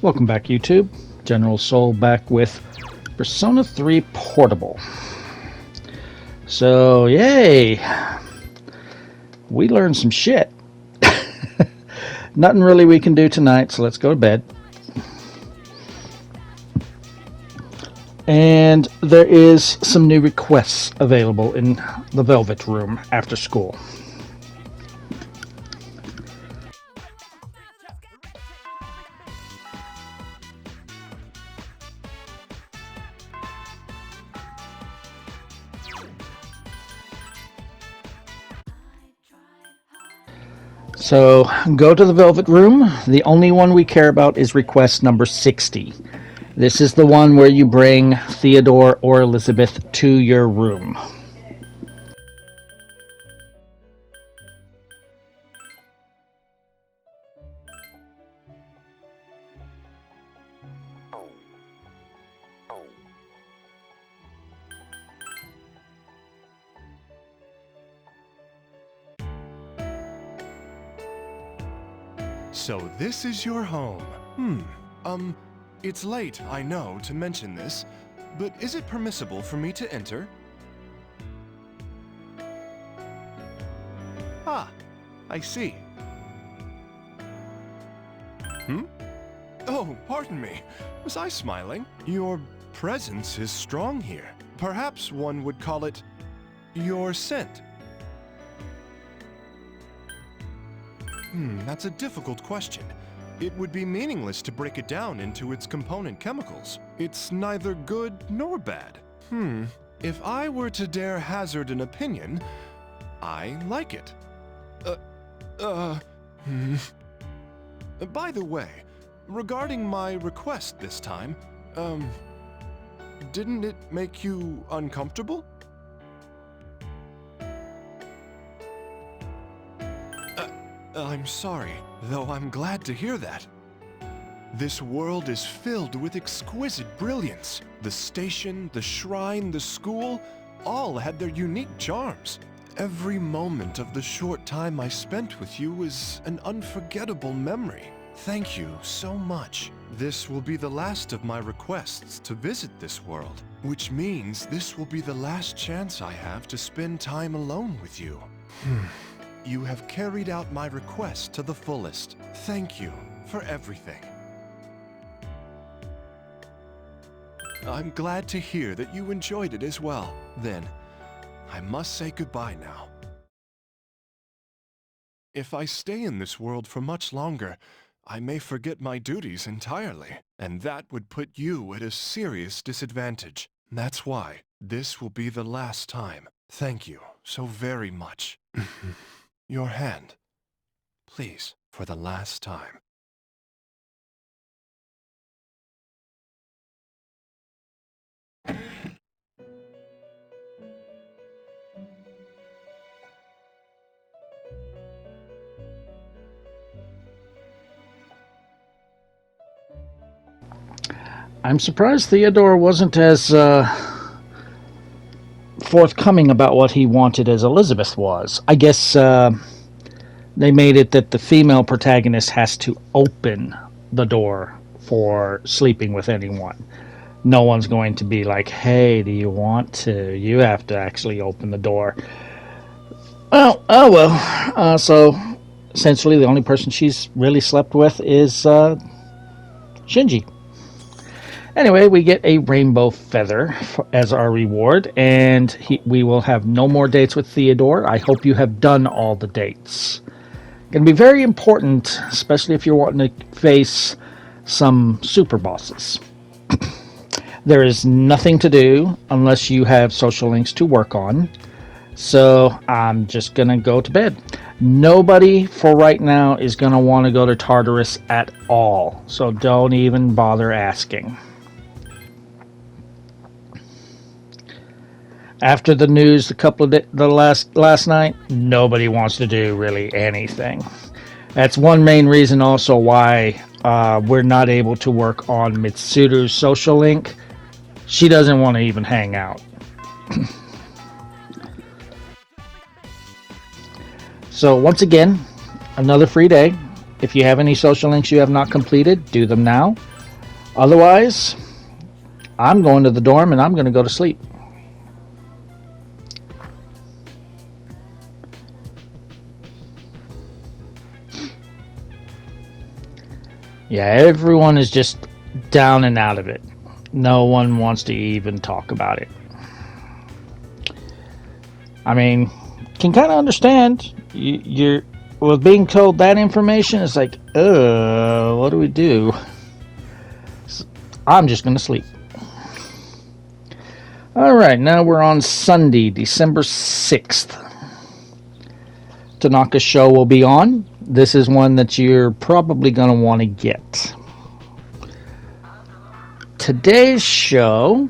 Welcome back, YouTube. General Soul back with Persona 3 Portable. So, yay! We learned some shit. Nothing really we can do tonight, so let's go to bed. And there is some new requests available in the Velvet Room after school. So go to the Velvet Room. The only one we care about is request number 60. This is the one where you bring Theodore or Elizabeth to your room. So this is your home. It's late, I know, to mention this, but is it permissible for me to enter? Ah, I see. Oh, pardon me. Was I smiling? Your presence is strong here. Perhaps one would call it your scent. That's a difficult question. It would be meaningless to break it down into its component chemicals. It's neither good nor bad. If I were to dare hazard an opinion, I like it. By the way, regarding my request this time, didn't it make you uncomfortable? I'm sorry, though I'm glad to hear that. This world is filled with exquisite brilliance. The station, the shrine, the school, all had their unique charms. Every moment of the short time I spent with you is an unforgettable memory. Thank you so much. This will be the last of my requests to visit this world, which means this will be the last chance I have to spend time alone with you. You have carried out my request to the fullest. Thank you for everything. I'm glad to hear that you enjoyed it as well. Then, I must say goodbye now. If I stay in this world for much longer, I may forget my duties entirely, and that would put you at a serious disadvantage. That's why this will be the last time. Thank you so very much. Your hand, please, for the last time. I'm surprised Theodore wasn't as forthcoming about what he wanted as Elizabeth was. I guess they made it that the female protagonist has to open the door for sleeping with anyone. No one's going to be like, hey, do you want to? You have to actually open the door. Well, oh well. So, essentially, the only person she's really slept with is Shinji. Anyway, we get a rainbow feather as our reward, and we will have no more dates with Theodore. I hope you have done all the dates. Going to be very important, especially if you're wanting to face some super bosses. There is nothing to do unless you have social links to work on. So I'm just going to go to bed. Nobody for right now is going to want to go to Tartarus at all. So don't even bother asking. After the news the last night, nobody wants to do really anything. That's one main reason also why we're not able to work on Mitsuru's social link. She doesn't want to even hang out. So once again, another free day. If you have any social links you have not completed, do them now. Otherwise, I'm going to the dorm and I'm going to go to sleep. Yeah, everyone is just down and out of it. No one wants to even talk about it. I mean, can kind of understand. You're with being told that information. It's like, what do we do? I'm just going to sleep. All right, now we're on Sunday, December 6th. Tanaka's show will be on. This is one that you're probably going to want to get. Today's show,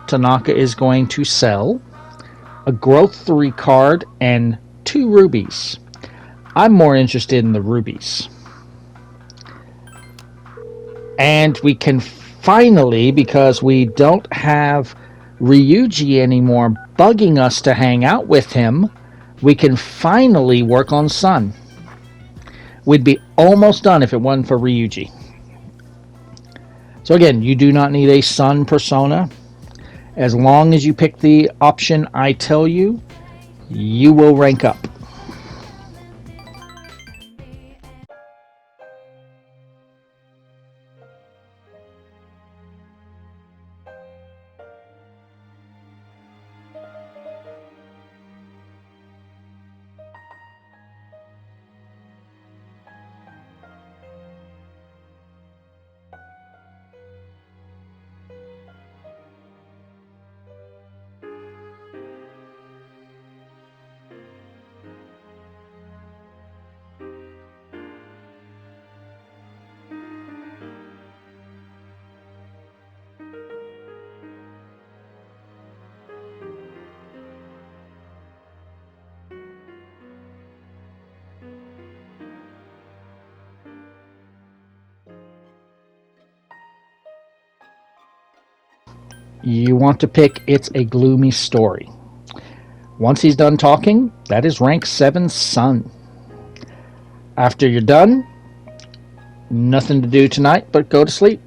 Tanaka is going to sell a Growth 3 card and 2 rubies. I'm more interested in the rubies. And we can finally, because we don't have Ryuji anymore bugging us to hang out with him, we can finally work on Sun. We'd be almost done if it wasn't for Ryuji. So again, you do not need a Sun persona. As long as you pick the option I tell you, you will rank up. You want to pick It's a Gloomy Story. Once he's done talking, that is rank 7 Sun. After you're done, nothing to do tonight but go to sleep.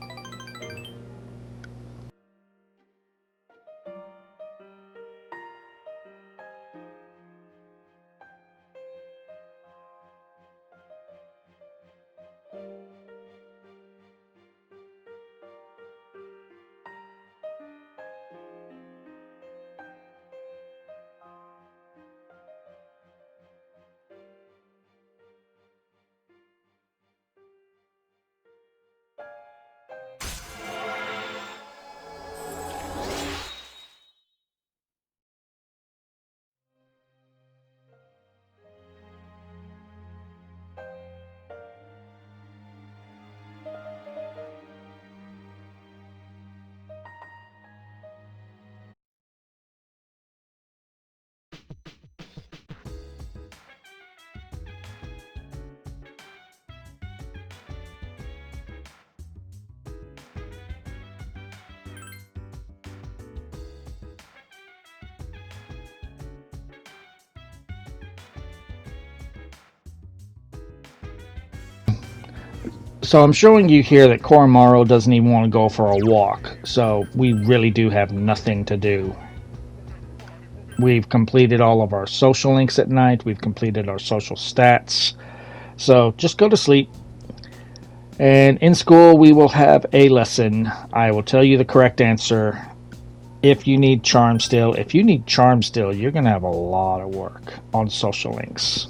So I'm showing you here that Koromaru doesn't even want to go for a walk. So we really do have nothing to do. We've completed all of our social links at night. We've completed our social stats. So just go to sleep. And in school we will have a lesson. I will tell you the correct answer. If you need Charm Still. If you need Charm Still, you're going to have a lot of work on social links.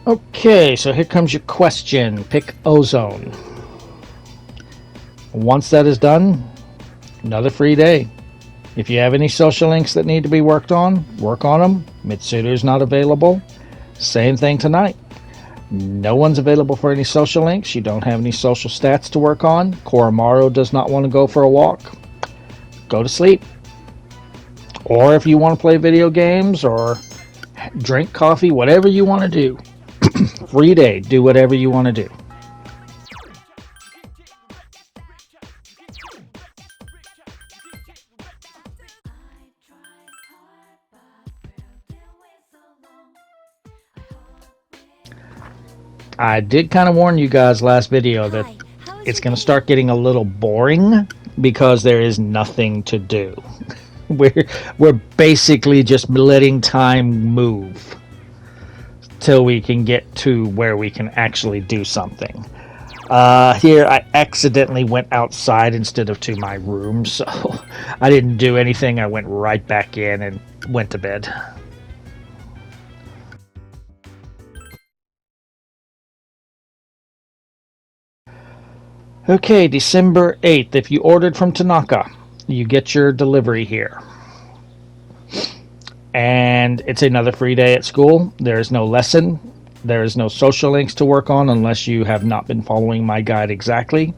Okay, so here comes your question. Pick Ozone. Once that is done, another free day. If you have any social links that need to be work on them. Mitsuru's not available. Same thing tonight. No one's available for any social links. You don't have any social stats to work on. Koromaru does not want to go for a walk. Go to sleep. Or if you want to play video games or drink coffee, whatever you want to do. Free day. Do whatever you want to do. I did kind of warn you guys last video that it's going to start getting a little boring because there is nothing to do. We're basically just letting time move till we can get to where we can actually do something. Here I accidentally went outside instead of to my room, so I didn't do anything. I went right back in and went to bed. Okay, December 8th. If you ordered from Tanaka, you get your delivery here. And it's another free day at school. There is no lesson. There is no social links to work on unless you have not been following my guide exactly.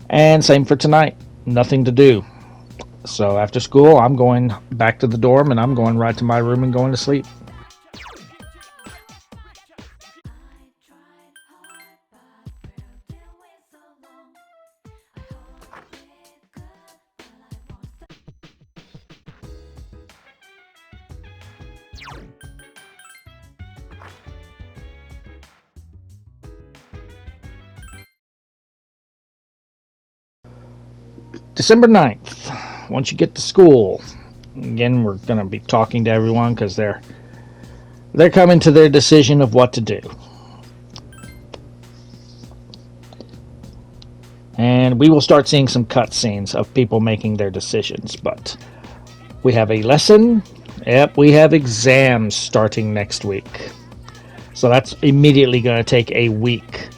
And same for tonight. Nothing to do. So after school, I'm going back to the dorm and I'm going right to my room and going to sleep. December 9th, once you get to school, again, we're going to be talking to everyone because they're coming to their decision of what to do. And we will start seeing some cutscenes of people making their decisions, but we have a lesson. Yep, we have exams starting next week. So that's immediately going to take a week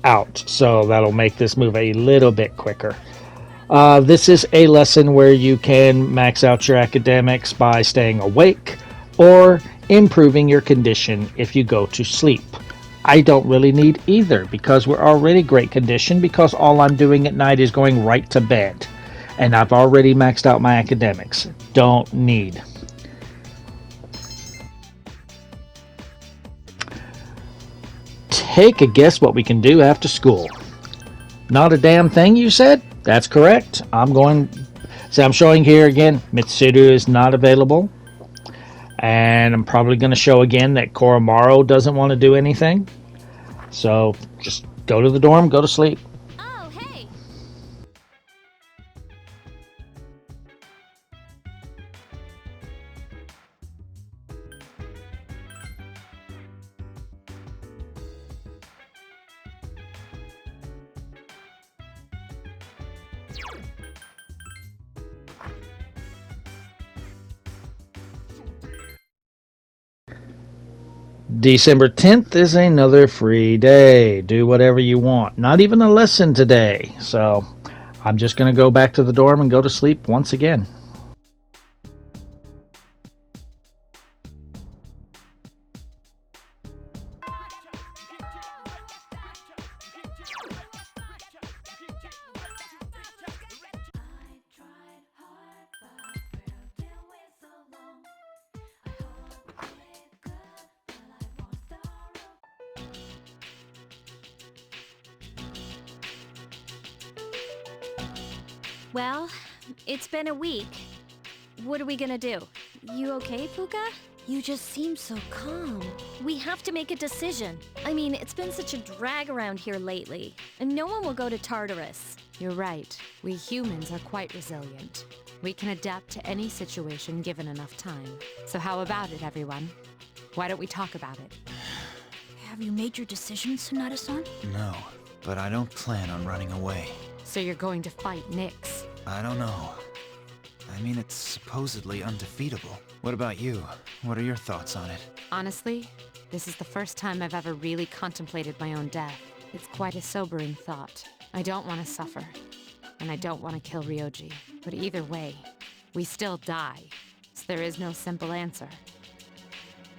out. So that'll make this move a little bit quicker. This is a lesson where you can max out your academics by staying awake or improving your condition if you go to sleep. I don't really need either because we're already great condition because all I'm doing at night is going right to bed. And I've already maxed out my academics. Don't need. Take a guess what we can do after school. Not a damn thing, you said? That's correct. I'm showing here again, Mitsuru is not available. And I'm probably going to show again that Koromaru doesn't want to do anything. So just go to the dorm, go to sleep. Oh, hey. December 10th is another free day. Do whatever you want. Not even a lesson today. So I'm just going to go back to the dorm and go to sleep once again. Well, it's been a week. What are we gonna do? You okay, Fuka? You just seem so calm. We have to make a decision. I mean, it's been such a drag around here lately, and no one will go to Tartarus. You're right. We humans are quite resilient. We can adapt to any situation given enough time. So how about it, everyone? Why don't we talk about it? Have you made your decision, Sonata-san? No, but I don't plan on running away. So you're going to fight Nyx? I don't know. I mean, it's supposedly undefeatable. What about you? What are your thoughts on it? Honestly, this is the first time I've ever really contemplated my own death. It's quite a sobering thought. I don't want to suffer, and I don't want to kill Ryoji. But either way, We still die, so there is no simple answer.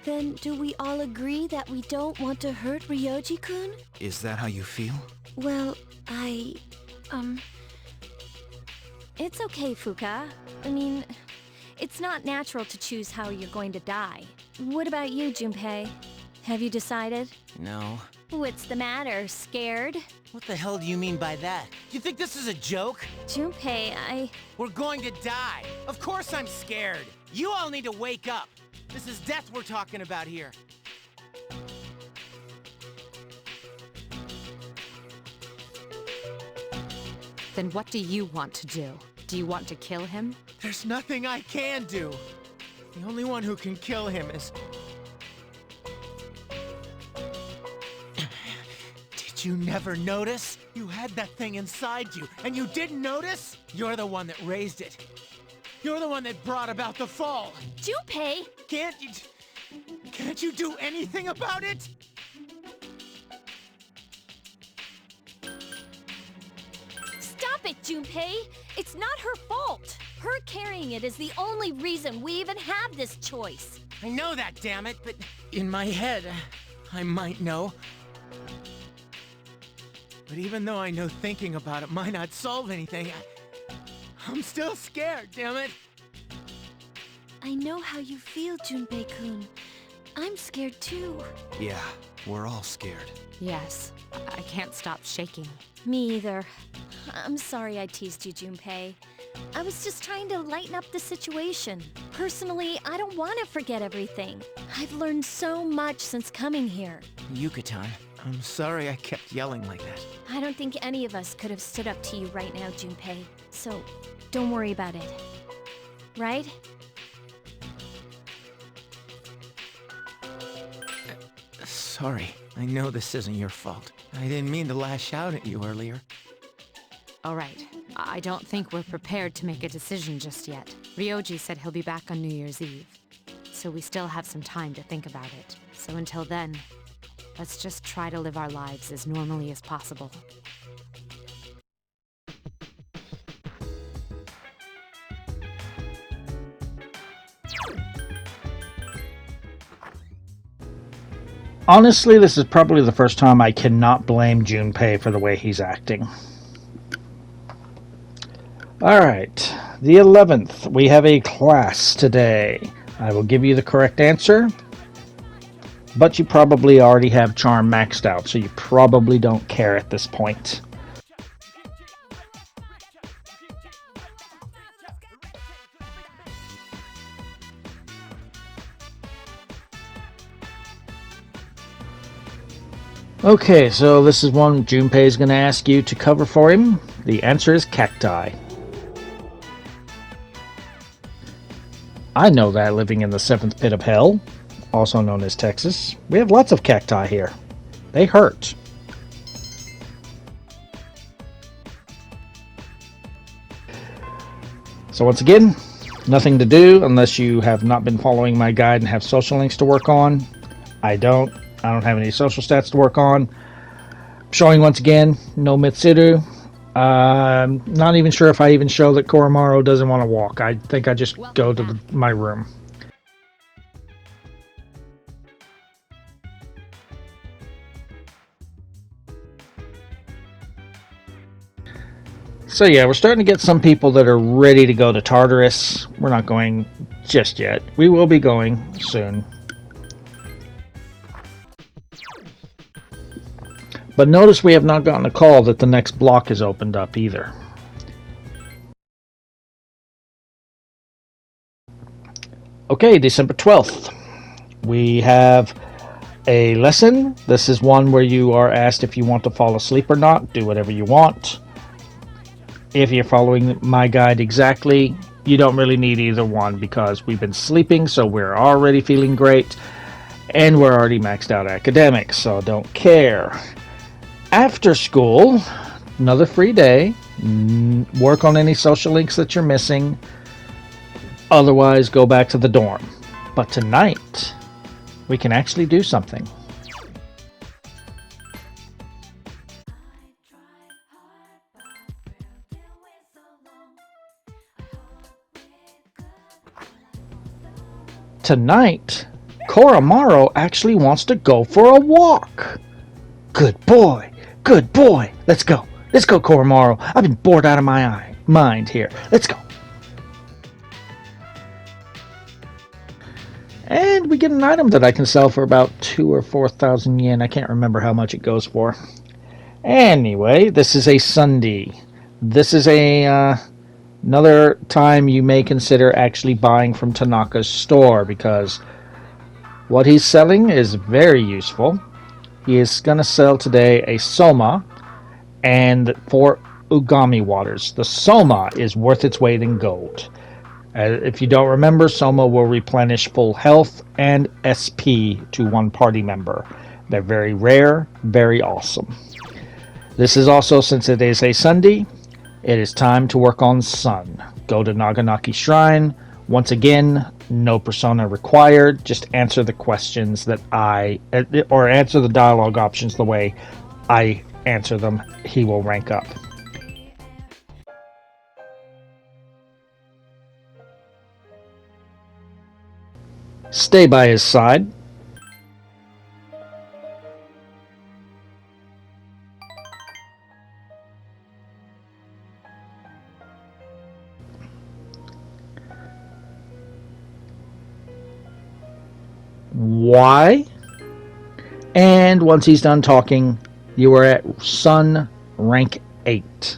Then do we all agree that we don't want to hurt Ryoji-kun? Is that how you feel? Well, It's okay, Fuka. I mean, it's not natural to choose how you're going to die. What about you, Junpei? Have you decided? No. What's the matter? Scared? What the hell do you mean by that? You think this is a joke? Junpei, We're going to die. Of course I'm scared. You all need to wake up. This is death we're talking about here. Then what do you want to do? Do you want to kill him? There's nothing I can do. The only one who can kill him is... Did you never notice? You had that thing inside you, and you didn't notice? You're the one that raised it. You're the one that brought about the fall. Junpei! Can't you do anything about it? Stop it, Junpei! It's not her fault! Her carrying it is the only reason we even have this choice. I know that, damn it, but in my head, I might know. But even though I know thinking about it might not solve anything, I'm still scared, damn it. I know how you feel, Junpei-kun. I'm scared too. Yeah, we're all scared. Yes, I can't stop shaking. Me either. I'm sorry I teased you, Junpei. I was just trying to lighten up the situation. Personally, I don't want to forget everything. I've learned so much since coming here. Yucatan, I'm sorry I kept yelling like that. I don't think any of us could have stood up to you right now, Junpei. So, don't worry about it. Right? Sorry, I know this isn't your fault. I didn't mean to lash out at you earlier. All right, I don't think we're prepared to make a decision just yet. Ryoji said he'll be back on New Year's Eve, so we still have some time to think about it. So until then, let's just try to live our lives as normally as possible. Honestly, this is probably the first time I cannot blame Junpei for the way he's acting. Alright, the 11th. We have a class today. I will give you the correct answer, but you probably already have Charm maxed out, so you probably don't care at this point. Okay, so this is one Junpei is going to ask you to cover for him. The answer is cacti. I know that, living in the 7th pit of hell, also known as Texas. We have lots of cacti here. They hurt. So once again, nothing to do unless you have not been following my guide and have social links to work on. I don't have any social stats to work on. Showing once again, no Mitsuru. Not even sure if I even show that Koromaru doesn't want to walk. I think I just go to my room. So yeah, we're starting to get some people that are ready to go to Tartarus. We're not going just yet. We will be going soon. But notice we have not gotten a call that the next block is opened up either. Okay, December 12th. We have a lesson. This is one where you are asked if you want to fall asleep or not. Do whatever you want. If you're following my guide exactly, you don't really need either one because we've been sleeping, so we're already feeling great. And we're already maxed out academics, so don't care. After school, another free day. Work on any social links that you're missing. Otherwise, go back to the dorm. But tonight, we can actually do something. Tonight, Koromaro actually wants to go for a walk. Good boy. Good boy. Let's go. Let's go, Koromaro. I've been bored out of my mind here. Let's go. And we get an item that I can sell for about 2,000 or 4,000 yen. I can't remember how much it goes for. Anyway, this is a Sunday. This is another time you may consider actually buying from Tanaka's store, because what he's selling is very useful. He is going to sell today a Soma and 4 Ugami waters. The Soma is worth its weight in gold. If you don't remember, Soma will replenish full health and SP to one party member. They're very rare, very awesome. This is also, since it is a Sunday, it is time to work on Sun. Go to Naganaki Shrine. Once again, no persona required. Just answer the questions that or answer the dialogue options the way I answer them. He will rank up. Stay by his side. Why? And once he's done talking, you are at Sun rank 8.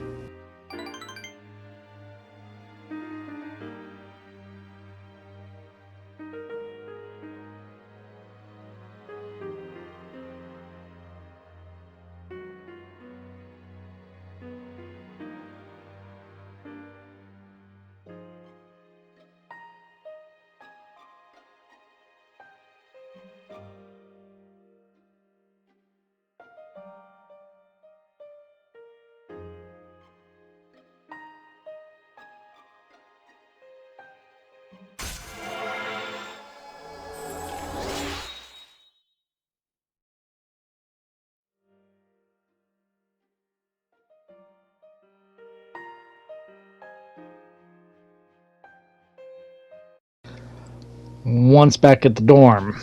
Once back at the dorm,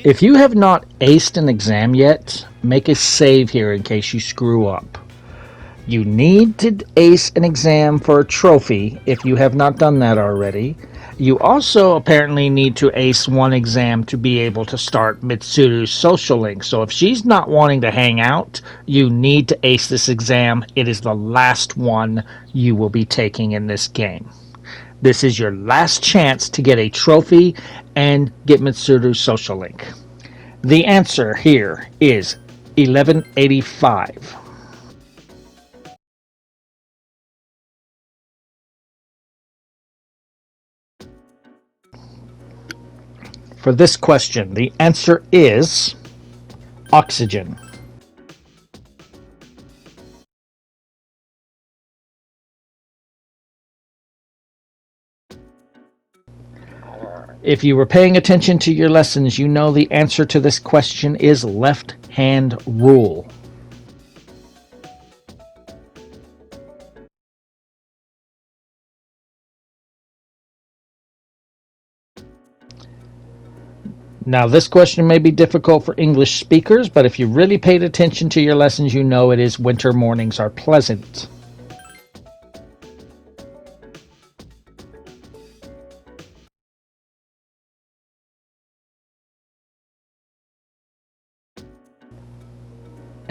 if you have not aced an exam yet, make a save here in case you screw up. You need to ace an exam for a trophy if you have not done that already. You also apparently need to ace one exam to be able to start Mitsuru's social link. So if she's not wanting to hang out, you need to ace this exam. It is the last one you will be taking in this game. This is your last chance to get a trophy and get Mitsuru's social link. The answer here is 1185. For this question, the answer is oxygen. If you were paying attention to your lessons, you know the answer to this question is left-hand rule. Now, this question may be difficult for English speakers, but if you really paid attention to your lessons, you know it is winter mornings are pleasant.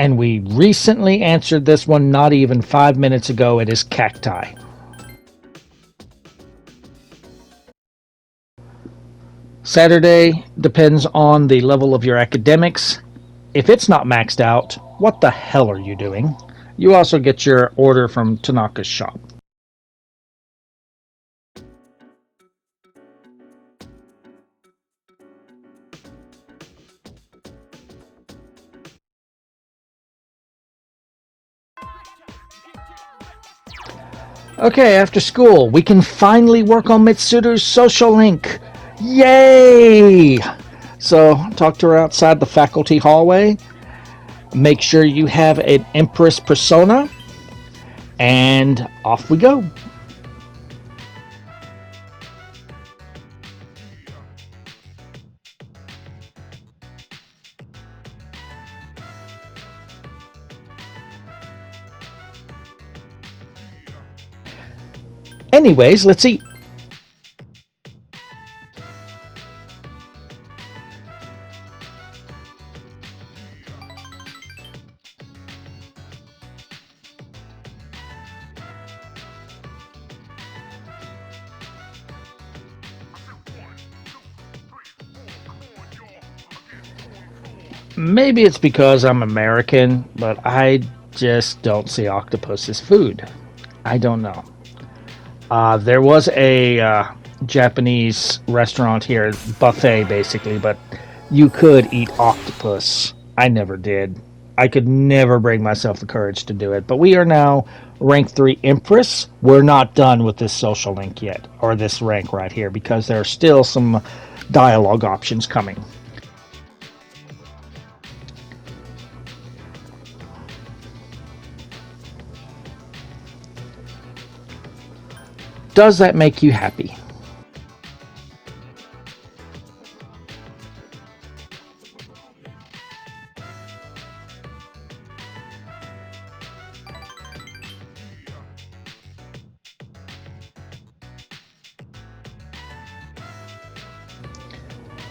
And we recently answered this one not even 5 minutes ago. It is cacti. Saturday depends on the level of your academics. If it's not maxed out, what the hell are you doing? You also get your order from Tanaka's shop. Okay, after school, we can finally work on Mitsuru's social link. Yay! So, talk to her outside the faculty hallway. Make sure you have an Empress persona. And off we go. Anyways, let's eat. Maybe it's because I'm American, but I just don't see octopus as food. I don't know. There was a Japanese restaurant here, buffet basically, but you could eat octopus. I never did. I could never bring myself the courage to do it. But we are now rank 3 Empress. We're not done with this social link yet, or this rank right here, because there are still some dialogue options coming. Does that make you happy?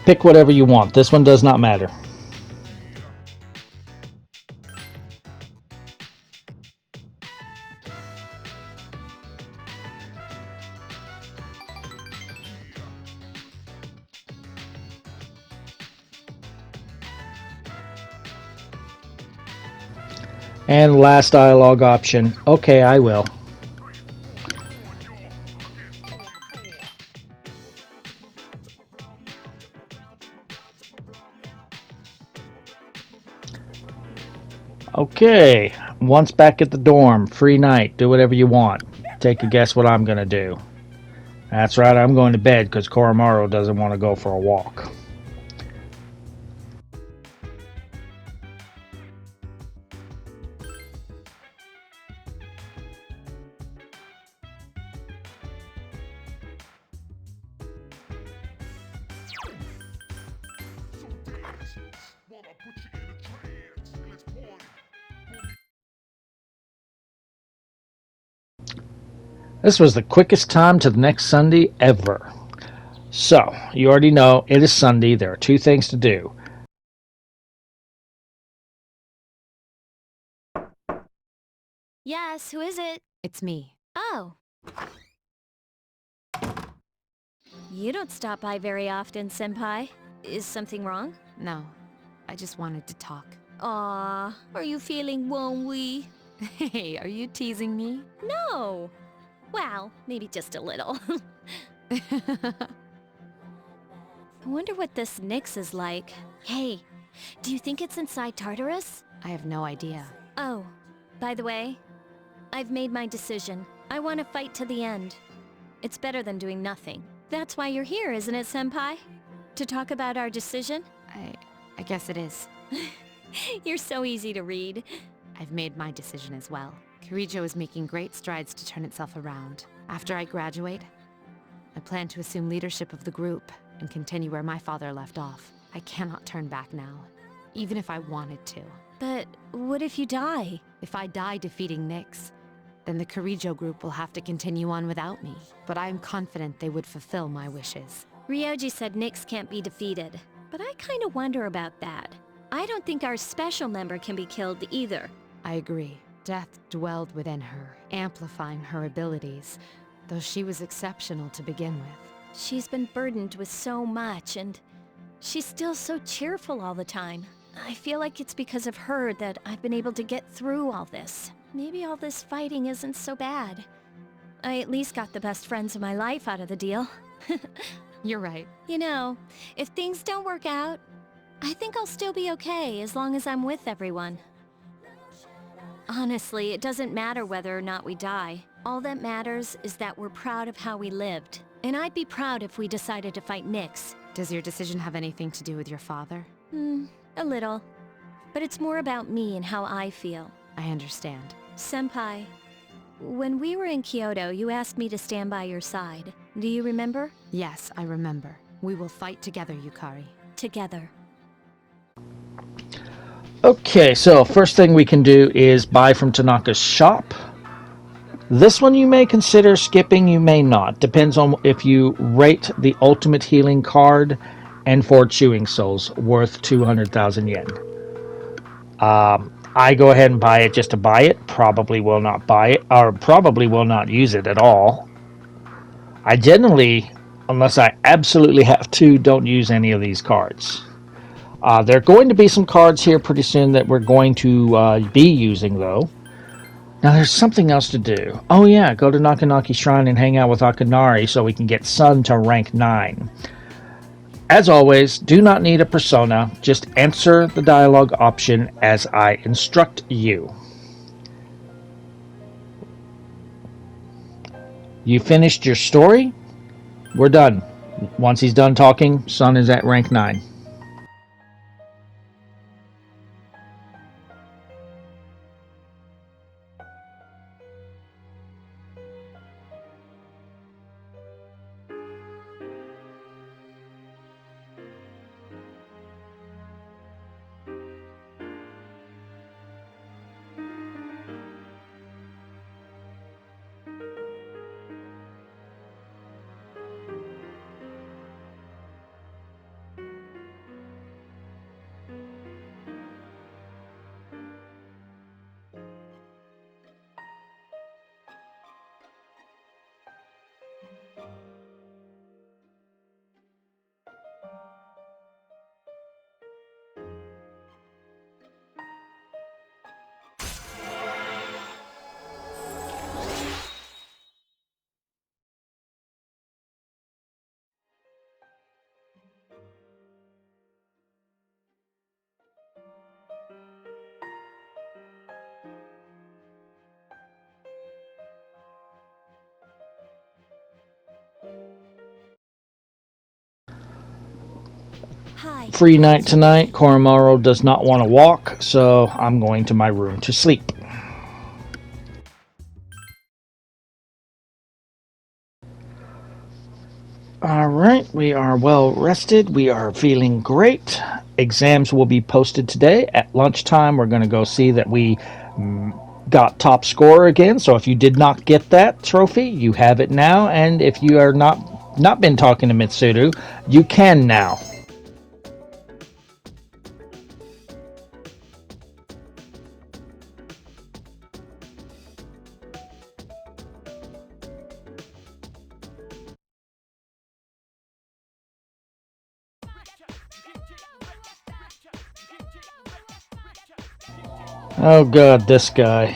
Pick whatever you want. This one does not matter. And last dialogue option. Okay, I will. Okay, once back at the dorm, free night, do whatever you want. Take a guess what I'm gonna do. That's right, I'm going to bed because Koromaru doesn't want to go for a walk. This was the quickest time to the next Sunday ever. So, you already know, it is Sunday. There are 2 things to do. Yes, who is it? It's me. Oh. You don't stop by very often, Senpai. Is something wrong? No, I just wanted to talk. Aw, are you feeling lonely? Hey, are you teasing me? No. Well, maybe just a little. I wonder what this Nyx is like. Hey, do you think it's inside Tartarus? I have no idea. Oh, by the way, I've made my decision. I want to fight to the end. It's better than doing nothing. That's why you're here, isn't it, Senpai? To talk about our decision? I guess it is. You're so easy to read. I've made my decision as well. Kirijo is making great strides to turn itself around. After I graduate, I plan to assume leadership of the group and continue where my father left off. I cannot turn back now, even if I wanted to. But what if you die? If I die defeating Nyx, then the Kirijo group will have to continue on without me. But I am confident they would fulfill my wishes. Ryoji said Nyx can't be defeated, but I kind of wonder about that. I don't think our special member can be killed either. I agree. Death dwelled within her, amplifying her abilities, though she was exceptional to begin with. She's been burdened with so much, and she's still so cheerful all the time. I feel like it's because of her that I've been able to get through all this. Maybe all this fighting isn't so bad. I at least got the best friends of my life out of the deal. You're right. You know, if things don't work out, I think I'll still be okay as long as I'm with everyone. Honestly, it doesn't matter whether or not we die. All that matters is that we're proud of how we lived. And I'd be proud if we decided to fight Nyx. Does your decision have anything to do with your father? A little. But it's more about me and how I feel. I understand. Senpai, when we were in Kyoto, you asked me to stand by your side. Do you remember? Yes, I remember. We will fight together, Yukari. Together. Okay, so first thing we can do is buy from Tanaka's shop. This one you may consider skipping, you may not. Depends on if you rate the ultimate healing card and 4 chewing souls worth 200,000 yen. I go ahead and buy it just to buy it. Probably will not buy it, or probably will not use it at all. I generally, unless I absolutely have to, don't use any of these cards. There are going to be some cards here pretty soon that we're going to be using, though. Now, there's something else to do. Oh, yeah, go to Nakanaki Shrine and hang out with Akanari so we can get Sun to rank 9. As always, do not need a persona. Just answer the dialogue option as I instruct you. You finished your story? We're done. Once he's done talking, Sun is at rank 9. Hi. Free night tonight. Koromaru does not want to walk, so I'm going to my room to sleep. Alright, we are well rested. We are feeling great. Exams will be posted today at lunchtime. We're going to go see that we got top scorer again. So if you did not get that trophy, you have it now. And if you are not been talking to Mitsuru, you can now. Oh god, this guy.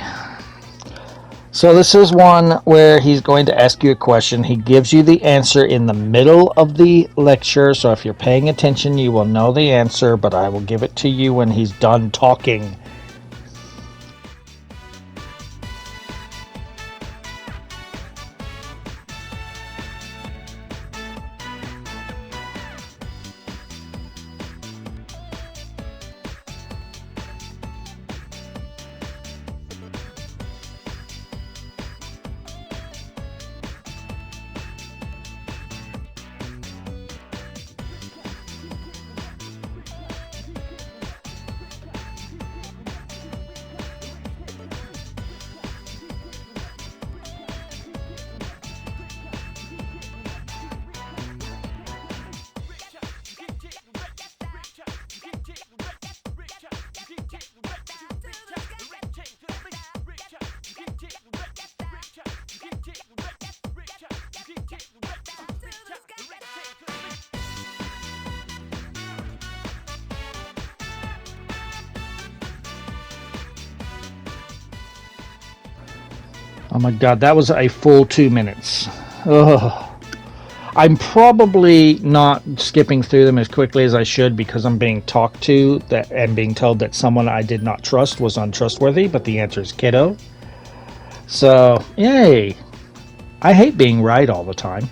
So this is one where he's going to ask you a question. He gives you the answer in the middle of the lecture, so if you're paying attention, you will know the answer, but I will give it to you when he's done talking. Oh my god, that was a full 2 minutes. Ugh. I'm probably not skipping through them as quickly as I should because I'm being talked to and being told that someone I did not trust was untrustworthy, but the answer is Kiddo. So, yay. I hate being right all the time.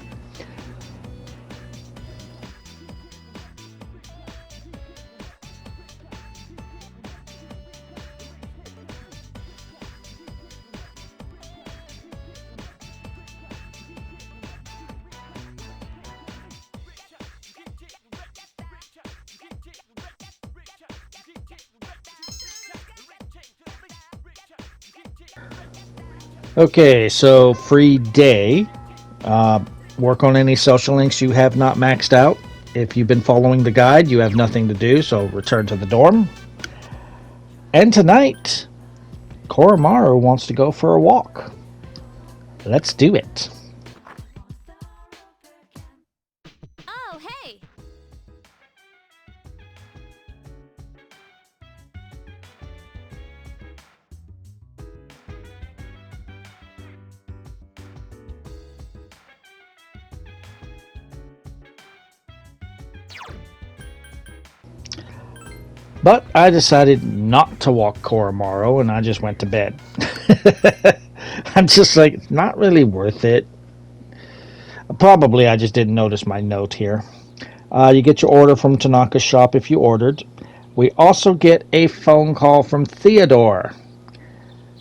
Okay, so free day. Work on any social links you have not maxed out. If you've been following the guide, you have nothing to do, so return to the dorm. And tonight, Koromaru wants to go for a walk. Let's do it. Oh, hey! But I decided not to walk Koromaru, and I just went to bed. I'm just like, not really worth it. Probably I just didn't notice my note here. You get your order from Tanaka's shop if you ordered. We also get a phone call from Theodore.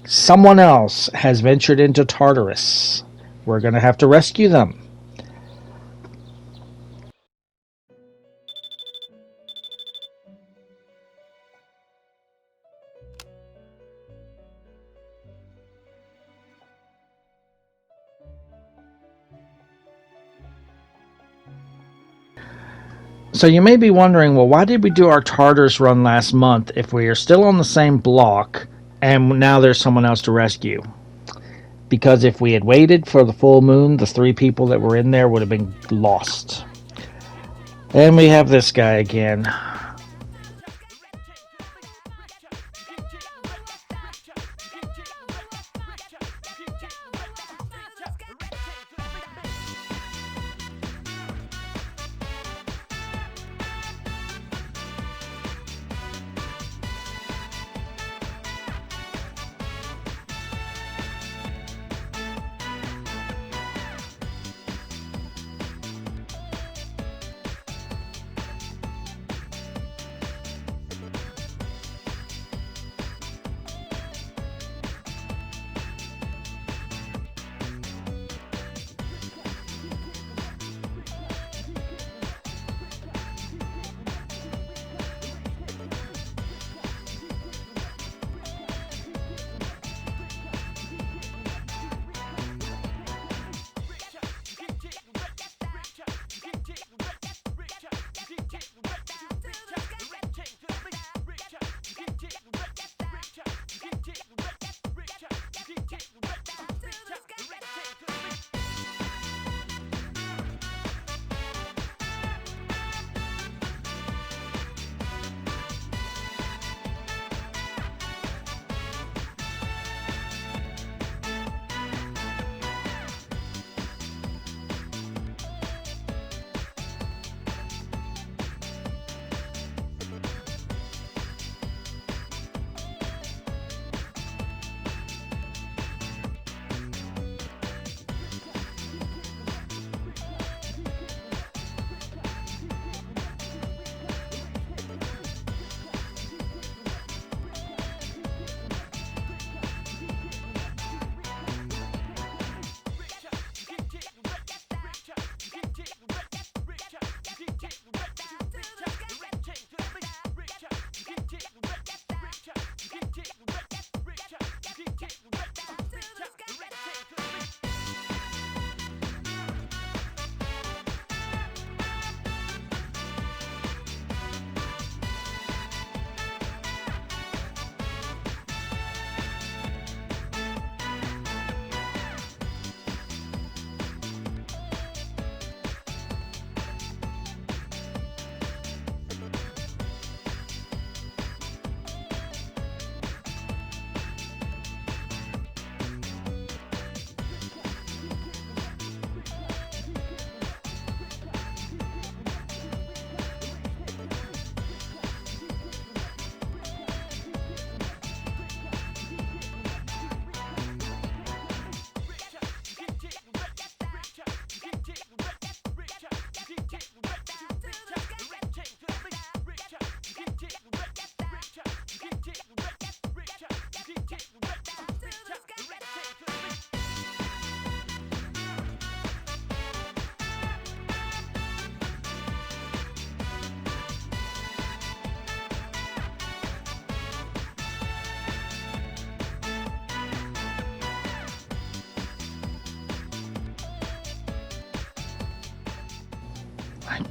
Someone else has ventured into Tartarus. We're going to have to rescue them. So you may be wondering, well, why did we do our Tartarus run last month if we are still on the same block and now there's someone else to rescue? Because if we had waited for the full moon, the 3 people that were in there would have been lost. And we have this guy again.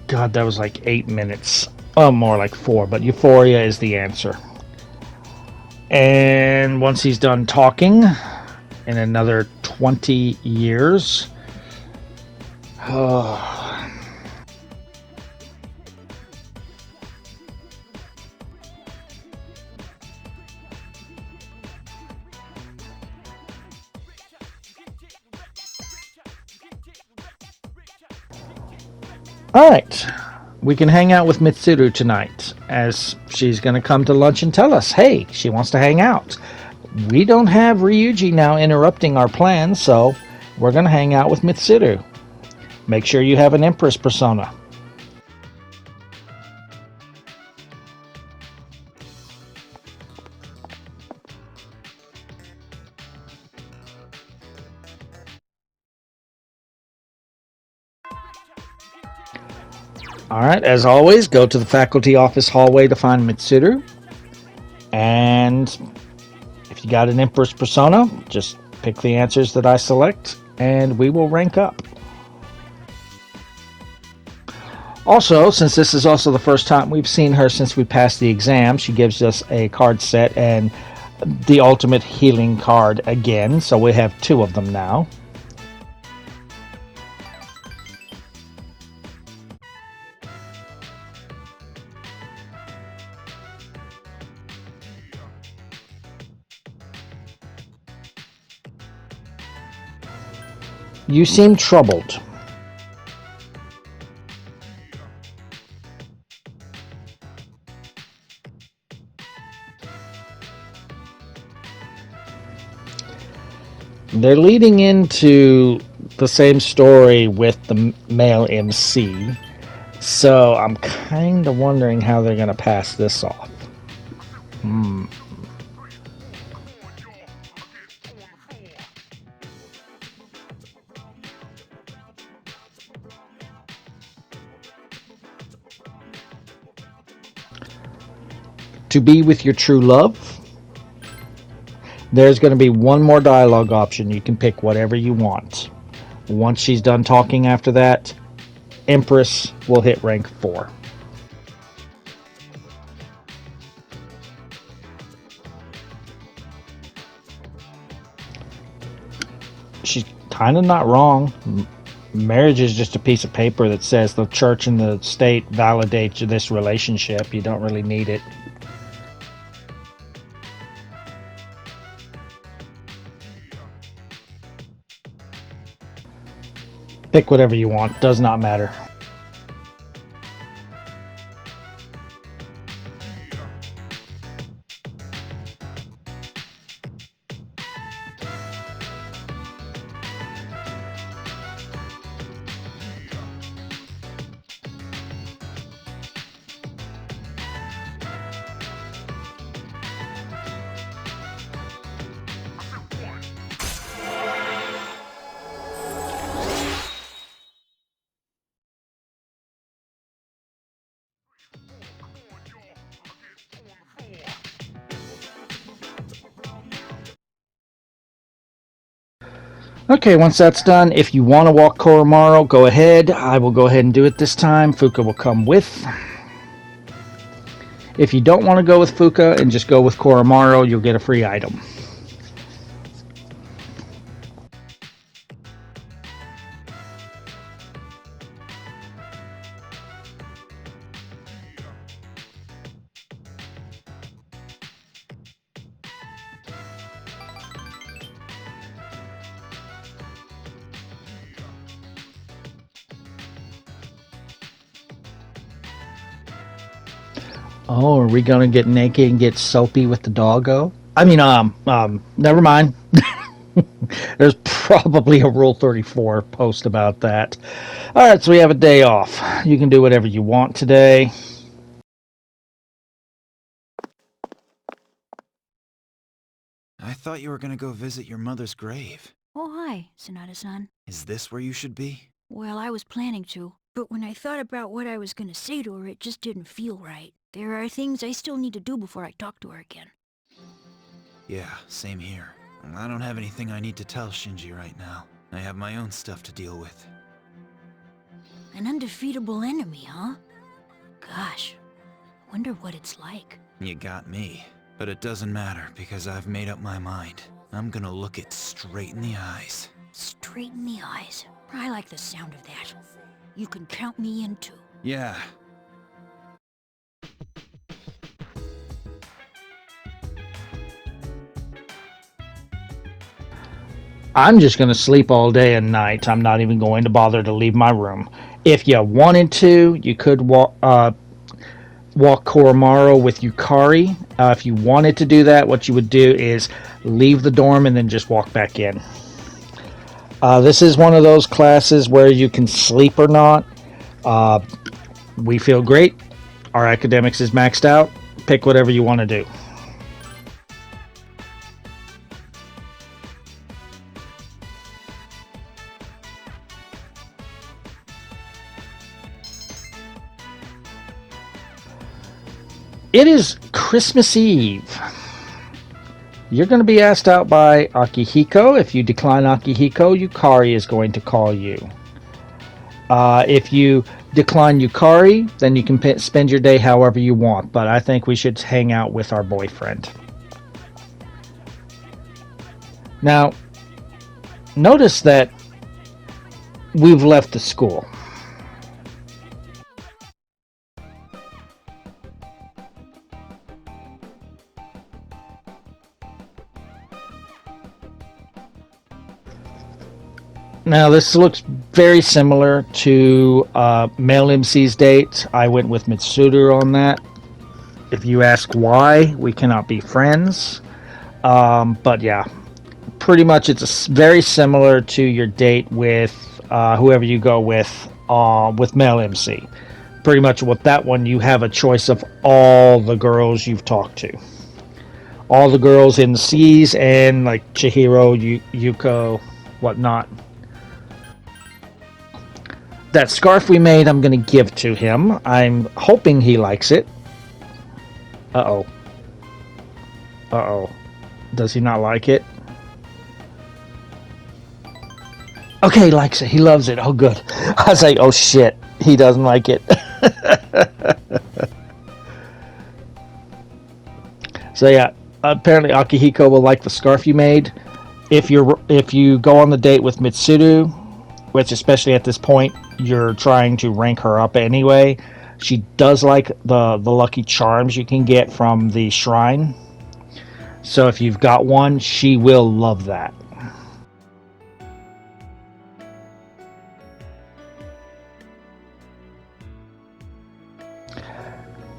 God, that was like 8 minutes. Oh, more like 4, but Euphoria is the answer. And once he's done talking, in another 20 years. Oh. All right. We can hang out with Mitsuru tonight, as she's going to come to lunch and tell us, hey, she wants to hang out. We don't have Ryuji now interrupting our plans, so we're going to hang out with Mitsuru. Make sure you have an Empress persona. Alright, as always, go to the faculty office hallway to find Mitsuru. And if you got an Empress persona, just pick the answers that I select, and we will rank up. Also, since this is also the first time we've seen her since we passed the exam, she gives us a card set and the ultimate healing card again, so we have 2 of them now. You seem troubled. They're leading into the same story with the male MC, so I'm kind of wondering how they're going to pass this off. To be with your true love. There's going to be one more dialogue option. You can pick whatever you want. Once she's done talking after that, Empress will hit rank 4. She's kind of not wrong. Marriage is just a piece of paper that says the church and the state validate this relationship. You don't really need it. Pick whatever you want, does not matter. Okay, once that's done, if you want to walk Koromaru, go ahead. I will go ahead and do it this time. Fuka will come with. If you don't want to go with Fuka and just go with Koromaru, you'll get a free item. Oh, are we gonna get naked and get soapy with the doggo? I mean, never mind. There's probably a Rule 34 post about that. Alright, so we have a day off. You can do whatever you want today. I thought you were gonna go visit your mother's grave. Oh, hi, Sonata-san. Is this where you should be? Well, I was planning to, but when I thought about what I was gonna say to her, it just didn't feel right. There are things I still need to do before I talk to her again. Yeah, same here. I don't have anything I need to tell Shinji right now. I have my own stuff to deal with. An undefeatable enemy, huh? Gosh, wonder what it's like. You got me. But it doesn't matter, because I've made up my mind. I'm gonna look it straight in the eyes. Straight in the eyes. I like the sound of that. You can count me in too. Yeah. I'm just going to sleep all day and night. I'm not even going to bother to leave my room. If you wanted to, you could walk Koromaru with Yukari. If you wanted to do that, what you would do is leave the dorm and then just walk back in. This is one of those classes where you can sleep or not. We feel great. Our academics is maxed out. Pick whatever you want to do. It is Christmas Eve. You're going to be asked out by Akihiko. If you decline Akihiko, Yukari is going to call you. If you decline Yukari, then you can spend your day however you want. But I think we should hang out with our boyfriend. Now, notice that we've left the school. Now, this looks very similar to Male MC's date. I went with Mitsuru on that. If you ask why, we cannot be friends. But yeah, pretty much it's very similar to your date with whoever you go with Male MC. Pretty much with that one, you have a choice of all the girls you've talked to. All the girls in the Seas and like Chihiro, Yuko, whatnot. That scarf we made, I'm going to give to him. I'm hoping he likes it. Uh-oh. Uh-oh. Does he not like it? Okay, he likes it. He loves it. Oh, good. I was like, oh, shit. He doesn't like it. So, yeah. Apparently, Akihiko will like the scarf you made. If you go on the date with Mitsuru, which especially at this point, you're trying to rank her up anyway. She does like the lucky charms you can get from the shrine. So if you've got one, she will love that.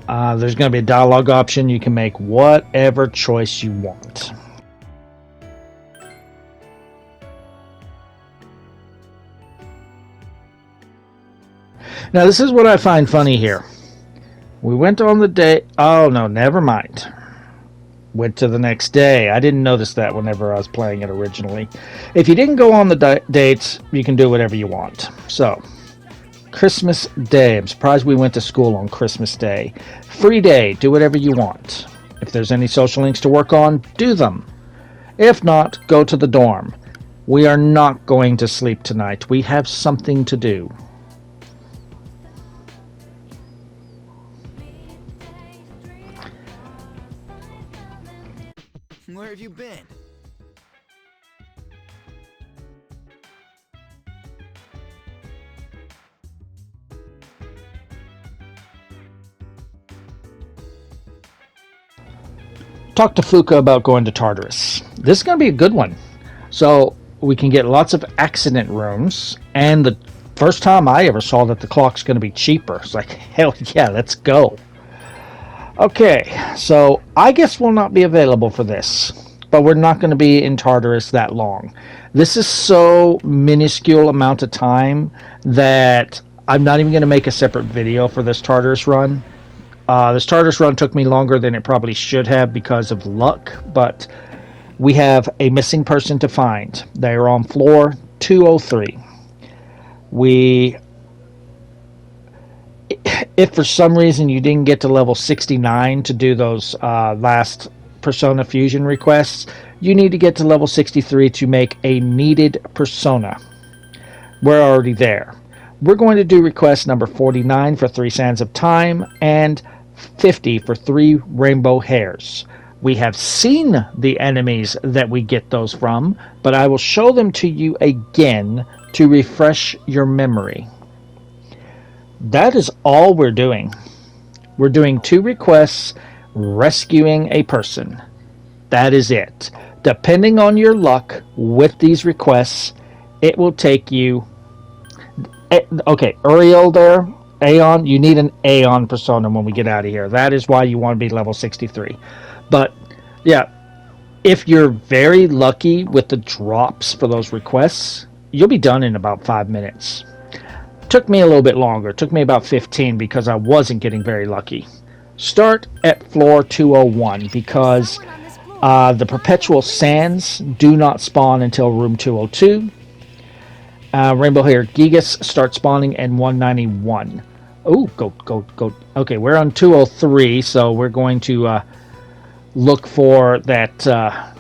There's going to be a dialogue option. You can make whatever choice you want. Now, this is what I find funny here. We went on the day... Oh, no, never mind. Went to the next day. I didn't notice that whenever I was playing it originally. If you didn't go on the dates, you can do whatever you want. So, Christmas Day. I'm surprised we went to school on Christmas Day. Free day. Do whatever you want. If there's any social links to work on, do them. If not, go to the dorm. We are not going to sleep tonight. We have something to do. Where have you been? Talk to Fuka about going to Tartarus. This is going to be a good one. So we can get lots of accident rooms, and the first time I ever saw that the clock's going to be cheaper. It's like, hell yeah, let's go. Okay, so I guess we'll not be available for this, but we're not going to be in Tartarus that long. This is so minuscule amount of time that I'm not even going to make a separate video for this Tartarus run. This Tartarus run took me longer than it probably should have because of luck, but we have a missing person to find. They are on floor 203. If for some reason you didn't get to level 69 to do those last Persona Fusion requests, you need to get to level 63 to make a needed Persona. We're already there. we're going to do request number 49 for 3 Sands of Time and 50 for 3 Rainbow Hairs. We have seen the enemies that we get those from, but I will show them to you again to refresh your memory. That is all we're doing. We're doing 2 requests, rescuing a person. That is it. Depending on your luck with these requests, it will take you... Okay, Uriel there, Aeon, you need an Aeon persona when we get out of here. That is why you want to be level 63. But, yeah, if you're very lucky with the drops for those requests, you'll be done in about 5 minutes. Took me a little bit longer. Took me about 15 because I wasn't getting very lucky. Start at floor 201 because the Perpetual Sands do not spawn until room 202. Rainbow Hair Gigas start spawning in 191. Oh, go. Okay, we're on 203, so we're going to look for that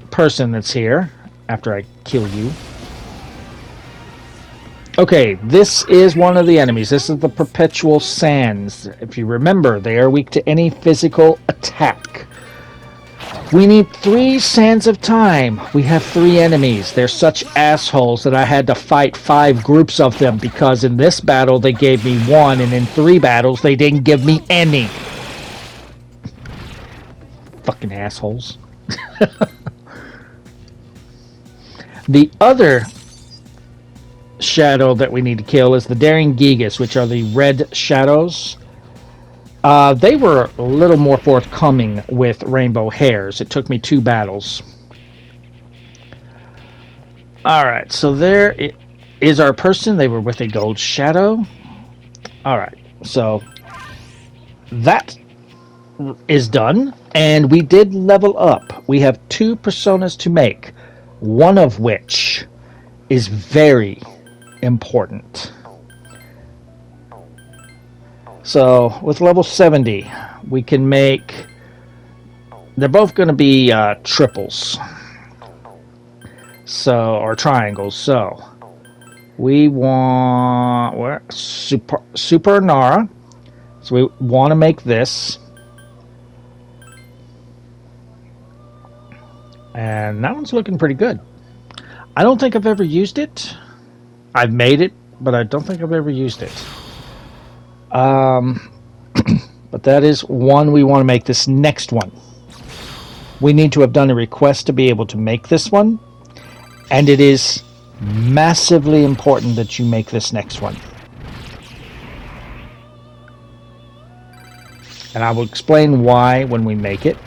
person that's here after I kill you. Okay, this is one of the enemies. This is the Perpetual Sands. If you remember, they are weak to any physical attack. We need 3 Sands of Time. We have 3 enemies. They're such assholes that I had to fight 5 groups of them because in this battle they gave me 1 and in 3 battles they didn't give me any. Fucking assholes. The other shadow that we need to kill is the Daring Gigas, which are the red shadows. They were a little more forthcoming with Rainbow Hairs. It took me 2 battles. Alright, so there is our person. They were with a gold shadow. Alright, so that is done. And we did level up. We have 2 personas to make. One of which is very important. So with level 70 we can make, they're both going to be triples, so, or triangles. So we want, where, Super Nara, so we want to make this, and that one's looking pretty good. I don't think I've ever used it. I've made it, but I don't think I've ever used it. But that is one we want to make. This next one, we need to have done a request to be able to make this one, and it is massively important that you make this next one. And I will explain why when we make it.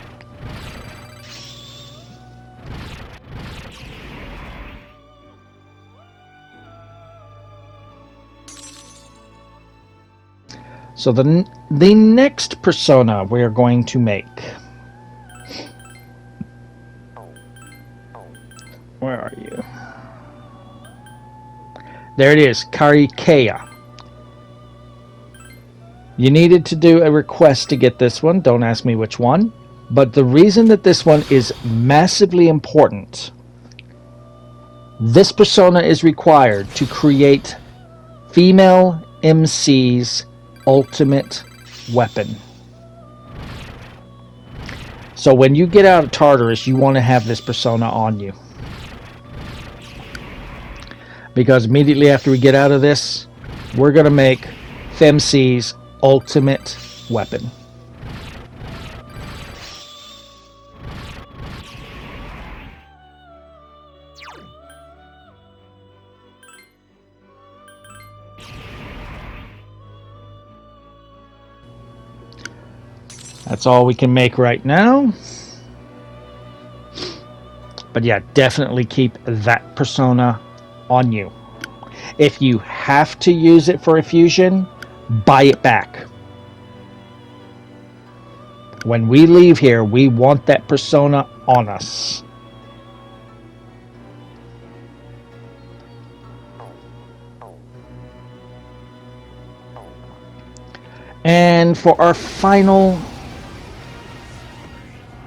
So the next persona we are going to make. Where are you? There it is, Karikeya. You needed to do a request to get this one. Don't ask me which one. But the reason that this one is massively important, this persona is required to create female MC's ultimate weapon. So when you get out of Tartarus, you want to have this persona on you. Because immediately after we get out of this, we're going to make FemC's ultimate weapon. That's all we can make right now. But yeah, definitely keep that persona on you. If you have to use it for a fusion, buy it back. When we leave here, we want that persona on us. And for our final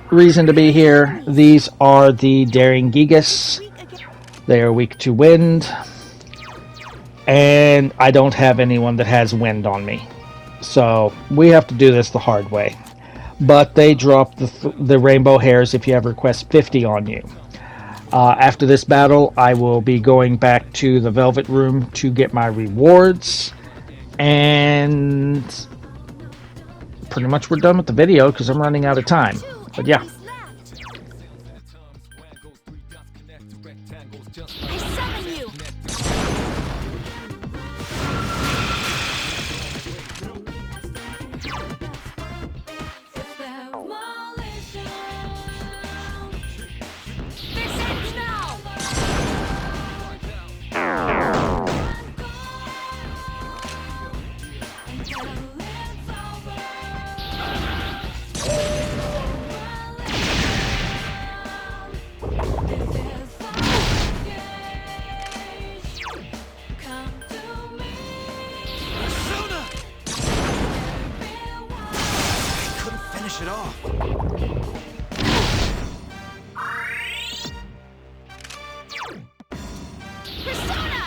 reason to be here, these are the Daring Gigas. They are weak to wind. and I don't have anyone that has wind on me. So we have to do this the hard way. But they drop the rainbow hairs if you have request 50 on you. After this battle, I will be going back to the Velvet Room to get my rewards. And pretty much we're done with the video because I'm running out of time. But yeah. I summon you! Descend now! I couldn't finish it off. Persona!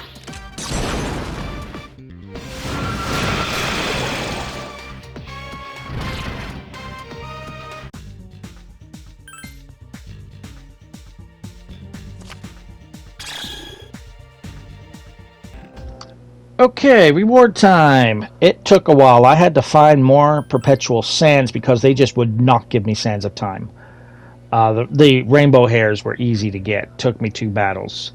Okay, reward time. It took a while. I had to find more perpetual sands because they just would not give me sands of time. The rainbow hairs were easy to get. Took me 2 battles.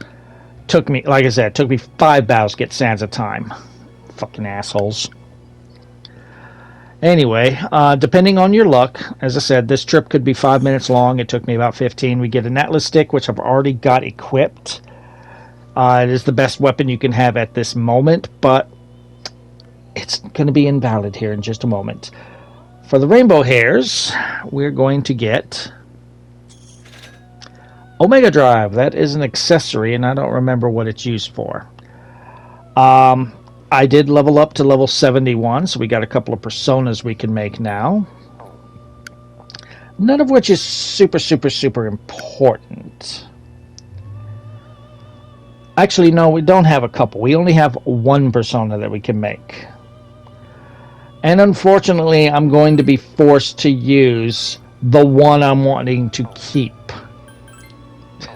Took me, like I said, took me 5 battles to get sands of time. Fucking assholes. Anyway, depending on your luck, as I said, this trip could be 5 minutes long. It took me about 15. We get an Atlas stick, which I've already got equipped. It is the best weapon you can have at this moment, but it's going to be invalid here in just a moment. For the rainbow hairs, we're going to get Omega Drive. That is an accessory, and I don't remember what it's used for. I did level up to level 71, so we got a couple of personas we can make now. None of which is super, super, super important. Actually, no, we don't have a couple. We only have 1 persona that we can make. And unfortunately, I'm going to be forced to use the one I'm wanting to keep.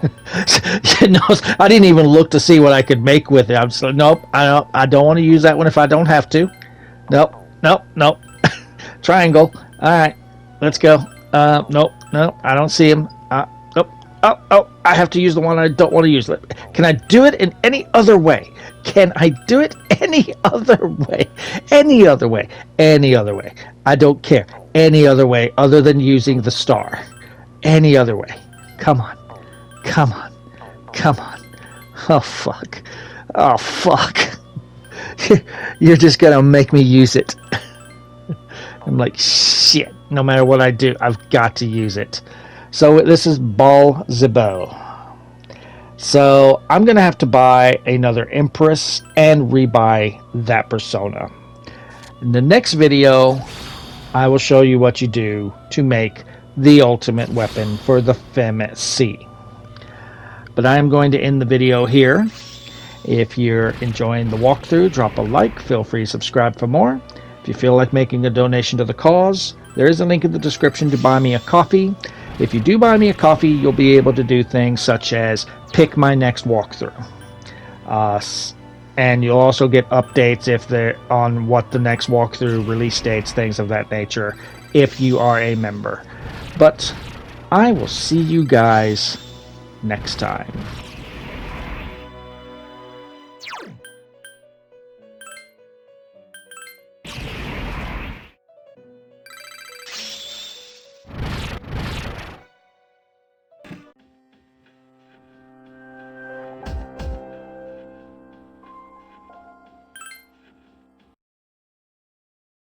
You know, I didn't even look to see what I could make with it. I'm just like, nope, I don't want to use that one if I don't have to. Nope, nope, nope. Triangle. All right, let's go. Nope, nope, I don't see him. Oh, I have to use the one I don't want to use. Can I do it in any other way? Can I do it any other way? Any other way? Any other way? I don't care. Any other way other than using the star. Any other way. Come on. Come on. Come on. Oh, fuck. Oh, fuck. You're just going to make me use it. I'm like, shit. No matter what I do, I've got to use it. So this is Bal Zebo. So I'm going to have to buy another Empress and rebuy that persona. In the next video, I will show you what you do to make the ultimate weapon for the FemC. But I am going to end the video here. If you're enjoying the walkthrough, drop a like. Feel free to subscribe for more. If you feel like making a donation to the cause, there is a link in the description to buy me a coffee. If you do buy me a coffee, you'll be able to do things such as pick my next walkthrough. And you'll also get updates if they're on what the next walkthrough release dates, things of that nature, if you are a member. But I will see you guys next time.